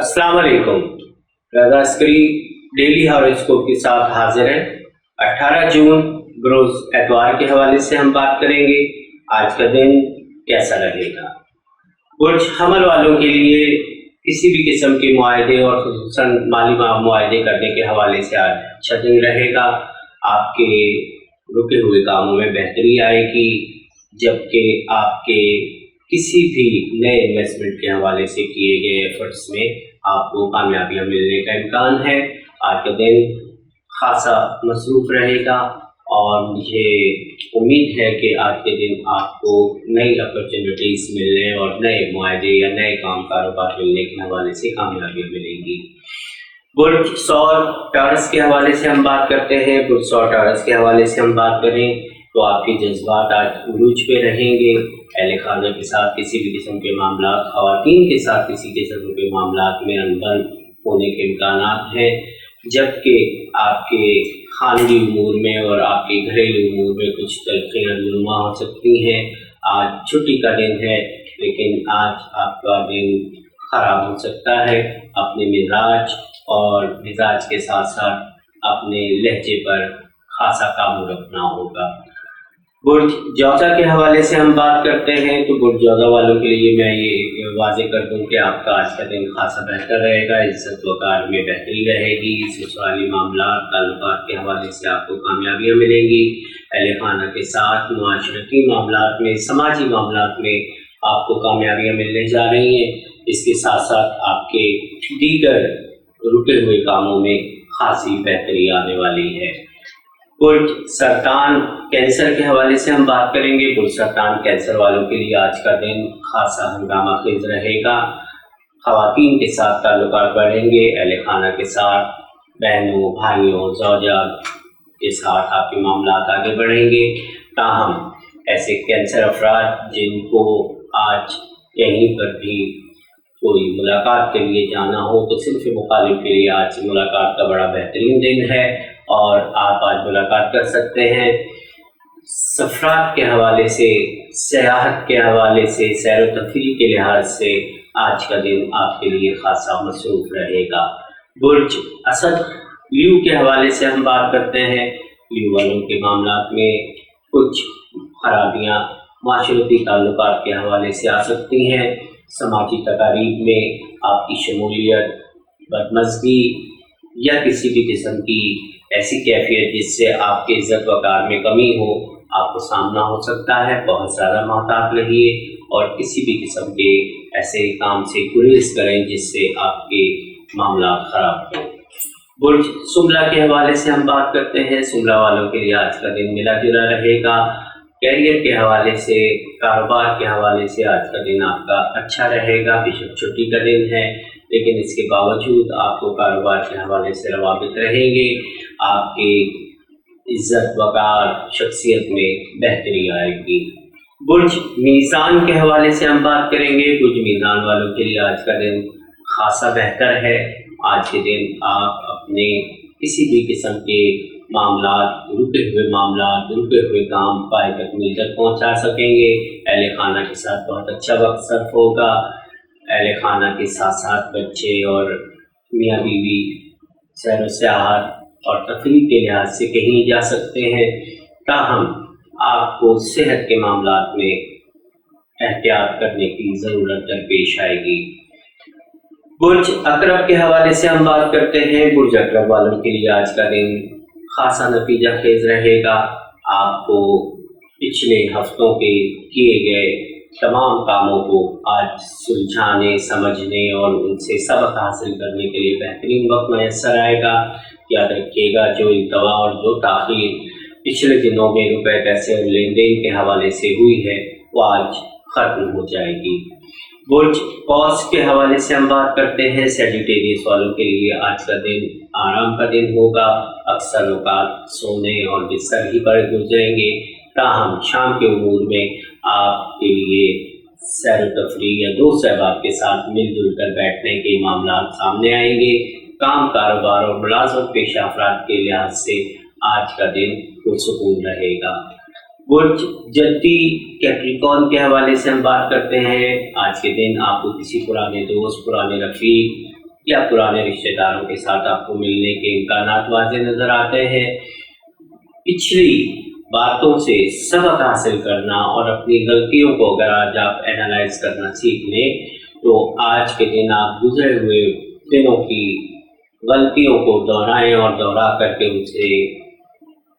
अस्सलाम वालेकुम। रज़ा Askari daily horoscope के साथ हाजिर हैं। 18 जून बरोज एतवार के हवाले से हम बात करेंगे आज का दिन कैसा रहेगा। बुर्ज हमल वालों के लिए किसी भी किस्म के मुआहदे और खुसूसन माली मुआहदे करने के हवाले से आज अच्छा दिन रहेगा। आपके रुके हुए कामों में बेहतरी आएगी, जबकि आपके किसी भी नए इन्वेस्टमेंट के हवाले से किए गए एफर्ट्स में आपको कामयाबियां मिलने का इम्कान है। आज का दिन खासा मसरूफ़ रहेगा और मुझे उम्मीद है कि आज के दिन आपको नई अपॉर्चुनिटीज़ मिलने और नए मुआहदे या नए काम कारोबार मिलने के हवाले से कामयाबियां मिलेंगी। बुर्ज सौर टॉरस के हवाले से हम बात करते हैं। बुर्ज सौर टॉरस के हवाले से हम बात करें तो आपके जज्बात आज उरूज पे रहेंगे। अहले खाना के साथ किसी भी किस्म के मामला, ख़वातीन के साथ किसी किस्म के मामला में अनबन होने के इम्कानात हैं, जबकि आपके खानगी उमूर में और आपके घरेलू उमूर में कुछ तलखियाँ नुमा हो सकती हैं। आज छुट्टी का दिन है, लेकिन आज आपका दिन ख़राब हो सकता है। अपने मिजाज के साथ साथ अपने लहजे पर खासा काबू रखना होगा। बुर्ज जौज़ा के हवाले से हम बात करते हैं तो बुर्ज जौज़ा वालों के लिए मैं ये वाज़ेह कर दूं कि आपका आज का दिन खासा बेहतर रहेगा। इज़्ज़त वक़ार में बेहतरी रहेगी। ससुराली मामला ताल्लुकात के हवाले से आपको कामयाबियाँ मिलेंगी। अहले खाना के साथ मुआशरती मामलात में, समाजी मामलात में आपको कामयाबियाँ मिलने जा रही हैं। इसके साथ साथ आपके दीगर रुके हुए कामों में खासी बेहतरी आने वाली है। बुर्ज सरतान कैंसर के हवाले से हम बात करेंगे। बुर्ज सरतान कैंसर वालों के लिए आज का दिन खासा हंगामा खेज रहेगा। ख़वातीन के साथ ताल्लुकात बढ़ेंगे। अहले खाना के साथ, बहनों, भाइयों, ज़ौजा के साथ आपके मामलात आगे बढ़ेंगे। ताहम ऐसे कैंसर अफराद जिनको आज कहीं पर भी कोई मुलाकात के लिए जाना हो तो सिर्फ मुखालिफ के लिए आज मुलाकात का बड़ा बेहतरीन दिन है और आप आज मुलाकात कर सकते हैं। सफ़रात के हवाले से, सयाहत के हवाले से, सैर व तफरीह के लिहाज से आज का दिन आपके लिए खासा मसरूफ़ रहेगा। बुर्ज असद ल्यू के हवाले से हम बात करते हैं। ल्यू वालों के मामलात में कुछ खराबियाँ माशरती ताल्लुकात के हवाले से आ सकती हैं। समाजी तकारीब में आपकी शमूलियत, बदमज़गी या किसी भी किस्म की ऐसी कैफियत जिससे आपके इज़्ज़त वक़ार में कमी हो, आपको सामना हो सकता है। बहुत ज़्यादा मोहतात रहिए और किसी भी किस्म के ऐसे काम से गुरेज करें जिससे आपके मामला ख़राब हो। बुर्ज सुमला के हवाले से हम बात करते हैं। सुमला वालों के लिए आज का दिन मिला जुला रहेगा। कैरियर के हवाले से, कारोबार के हवाले से आज का दिन आपका अच्छा रहेगा। बेशक छुट्टी का दिन है, लेकिन इसके बावजूद आपको कारोबार के हवाले से रवाबित रहेंगे। आपके इज़्ज़त वक़ार, शख्सियत में बेहतरी आएगी। बुर्ज मीज़ान के हवाले से हम बात करेंगे। बुर्ज मीज़ान वालों के लिए आज का दिन खासा बेहतर है। आज के दिन आप अपने किसी भी किस्म के मामलात, रुके हुए काम पाए तकमील तक पहुँचा सकेंगे। अहले खाना के साथ बहुत अच्छा वक्त सर्फ होगा। अहले खाना के साथ साथ बच्चे और मियाँ बीवी सैर व सियाहत और तफरीह के लिहाज से कहीं जा सकते हैं। ताहम आपको सेहत के मामलात में एहतियात करने की ज़रूरत दरपेश आएगी। बुर्ज अकरब के हवाले से हम बात करते हैं। बुर्ज अकरब वालों के लिए आज का दिन खासा नतीजा खेज रहेगा। आपको पिछले हफ्तों के किए गए तमाम कामों को आज सुलझाने, समझने और उनसे सबक हासिल करने के लिए बेहतरीन वक्त मैसर आएगा। याद रखिएगा, जो इल्तवा और जो ताख़ीर पिछले दिनों में रुपए, पैसे और लेन देन के हवाले से हुई है, वो आज ख़त्म हो जाएगी। बुर्ज कौस के हवाले से हम बात करते हैं। सेजिटेरियस वालों के लिए आज का दिन आराम का दिन होगा। अक्सर औक़ात सोने और बिस्तर ही पर गुजरेंगे। ताहम शाम के उमूर में आपके लिए सैर व तफरीह या दोस्त अहबाब के साथ मिलजुल कर बैठने के मामलात सामने आएंगे। काम, कारोबार और मुलाज़मत पेशा अफराद के लिहाज से आज का दिन पुरसुकून रहेगा। बुर्ज जद्दी कैप्रिकॉर्न के हवाले से हम बात करते हैं। आज के दिन आपको किसी पुराने दोस्त, पुराने रफ़ीक या पुराने रिश्तेदारों के साथ आपको मिलने के इम्कानात वाज़ेह नज़र आते हैं। पिछली बातों से सबक हासिल करना और अपनी गलतियों को अगर आज आप एनालाइज करना सीख लें तो आज के दिन आप गुजरे हुए दिनों की गलतियों को दोहराएं और दोहरा करके उसे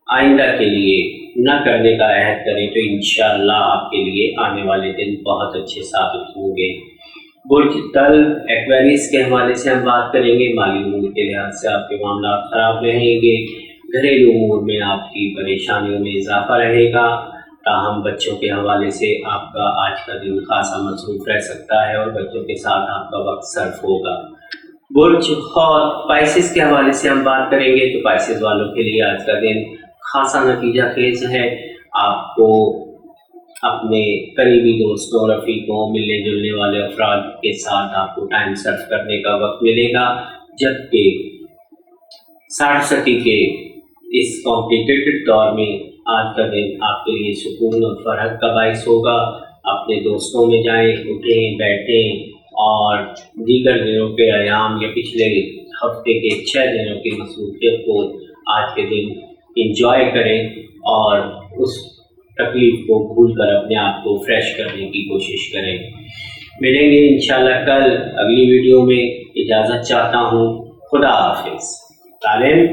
आइंदा के लिए न करने का अहद करें तो इंशाअल्लाह आपके लिए आने वाले दिन बहुत अच्छे साबित होंगे। बुर्ज तल एक्वेरियस के हवाले से हम बात करेंगे। माली उमूर के लिहाज से आपके मामला खराब रहेंगे। घरेलू उमूर में आपकी परेशानियों में इजाफा रहेगा। ताहम बच्चों के हवाले से आपका आज का दिन खासा मसरूफ रह सकता है और बच्चों के साथ आपका वक्त सर्फ होगा। बुर्ज और पाइसेस के हवाले से हम बात करेंगे तो पाइसेस वालों के लिए आज का दिन खासा नतीजा खेज है। आपको अपने करीबी दोस्तों, रफ़ीकों, मिलने जुलने वाले अफराद के साथ आपको टाइम सर्फ करने का वक्त मिलेगा, जबकि 60 के इस कॉम्प्लिकेटेड दौर में आज का दिन आपके लिए सुकून और फरहत का बाइस होगा। अपने दोस्तों में जाएं, उठें, बैठें और दीगर दिनों के आयाम या पिछले हफ्ते के 6 दिनों की मसरूफियत को आज के दिन इंजॉय करें और उस तकलीफ़ को भूल कर अपने आप को फ्रेश करने की कोशिश करें। मिलेंगे इंशाल्लाह कल अगली वीडियो में। इजाज़त चाहता हूँ। खुदा हाफिज़। तालिम।